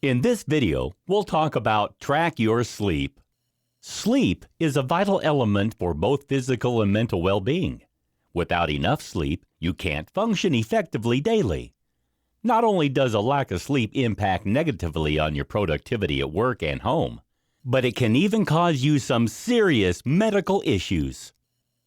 In this video, we'll talk about track your sleep. Sleep is a vital element for both physical and mental well-being. Without enough sleep, you can't function effectively daily. Not only does a lack of sleep impact negatively on your productivity at work and home, but it can even cause you some serious medical issues.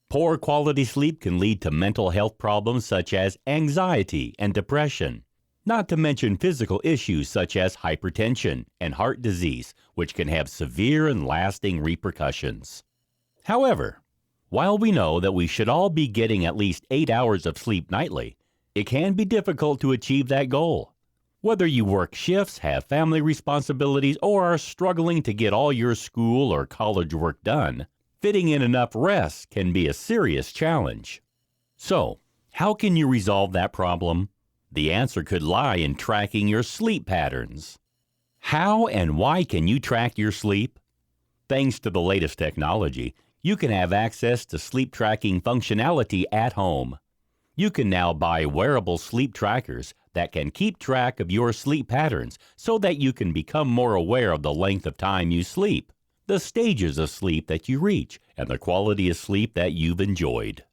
Poor quality sleep can lead to mental health problems such as anxiety and depression, not to mention physical issues such as hypertension and heart disease, which can have severe and lasting repercussions. However, while we know that we should all be getting at least 8 hours of sleep nightly, it can be difficult to achieve that goal. Whether you work shifts, have family responsibilities, or are struggling to get all your school or college work done, fitting in enough rest can be a serious challenge. So, how can you resolve that problem? The answer could lie in tracking your sleep patterns. How and why can you track your sleep? Thanks to the latest technology, you can have access to sleep tracking functionality at home. You can now buy wearable sleep trackers that can keep track of your sleep patterns so that you can become more aware of the length of time you sleep, the stages of sleep that you reach, and the quality of sleep that you've enjoyed.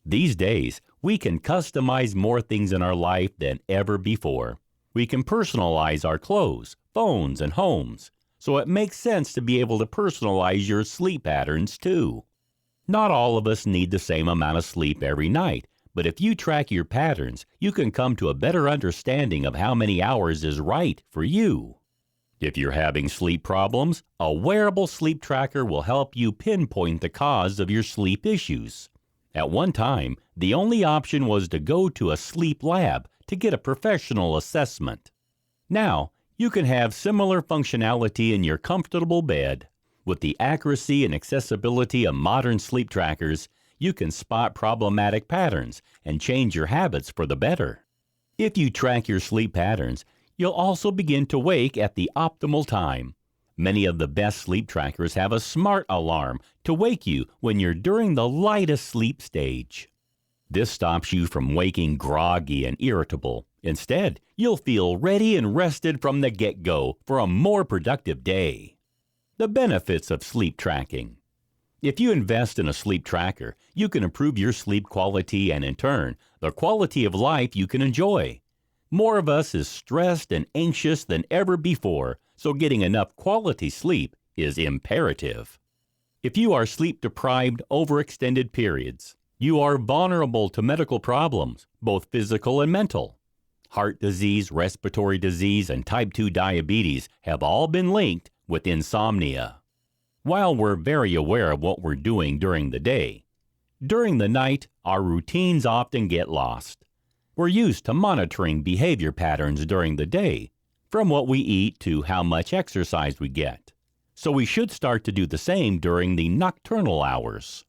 These days, we can customize more things in our life than ever before. We can personalize our clothes, phones, and homes, so it makes sense to be able to personalize your sleep patterns too. Not all of us need the same amount of sleep every night, but if you track your patterns, you can come to a better understanding of how many hours is right for you. If you're having sleep problems, a wearable sleep tracker will help you pinpoint the cause of your sleep issues. At one time, the only option was to go to a sleep lab to get a professional assessment. Now, you can have similar functionality in your comfortable bed. With the accuracy and accessibility of modern sleep trackers, you can spot problematic patterns and change your habits for the better. If you track your sleep patterns, you'll also begin to wake at the optimal time. Many of the best sleep trackers have a smart alarm to wake you when you're during the lightest sleep stage. This stops you from waking groggy and irritable. Instead, you'll feel ready and rested from the get-go for a more productive day. The benefits of sleep tracking. If you invest in a sleep tracker, you can improve your sleep quality and, in turn, the quality of life you can enjoy. More of us is stressed and anxious than ever before, so getting enough quality sleep is imperative. If you are sleep-deprived over extended periods, you are vulnerable to medical problems, both physical and mental. Heart disease, respiratory disease, and type 2 diabetes have all been linked with insomnia. While we're very aware of what we're doing during the day, during the night, our routines often get lost. We're used to monitoring behavior patterns during the day, from what we eat to how much exercise we get. So we should start to do the same during the nocturnal hours.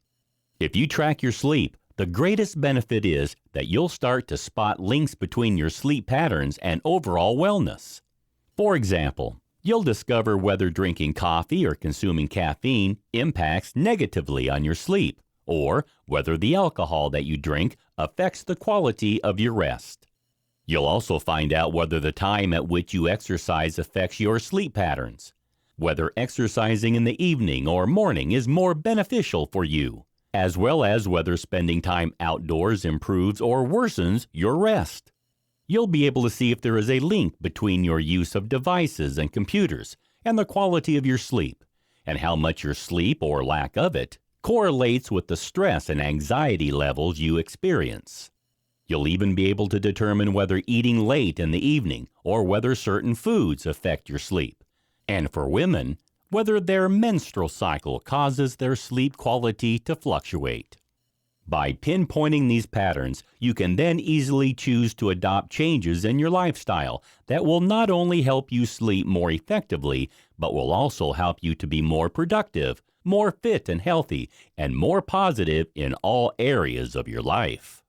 If you track your sleep, the greatest benefit is that you'll start to spot links between your sleep patterns and overall wellness. For example, you'll discover whether drinking coffee or consuming caffeine impacts negatively on your sleep, or whether the alcohol that you drink affects the quality of your rest. You'll also find out whether the time at which you exercise affects your sleep patterns, whether exercising in the evening or morning is more beneficial for you, as well as whether spending time outdoors improves or worsens your rest. You'll be able to see if there is a link between your use of devices and computers and the quality of your sleep, and how much your sleep or lack of it correlates with the stress and anxiety levels you experience. You'll even be able to determine whether eating late in the evening or whether certain foods affect your sleep. And for women, whether their menstrual cycle causes their sleep quality to fluctuate. By pinpointing these patterns, you can then easily choose to adopt changes in your lifestyle that will not only help you sleep more effectively, but will also help you to be more productive, more fit and healthy, and more positive in all areas of your life.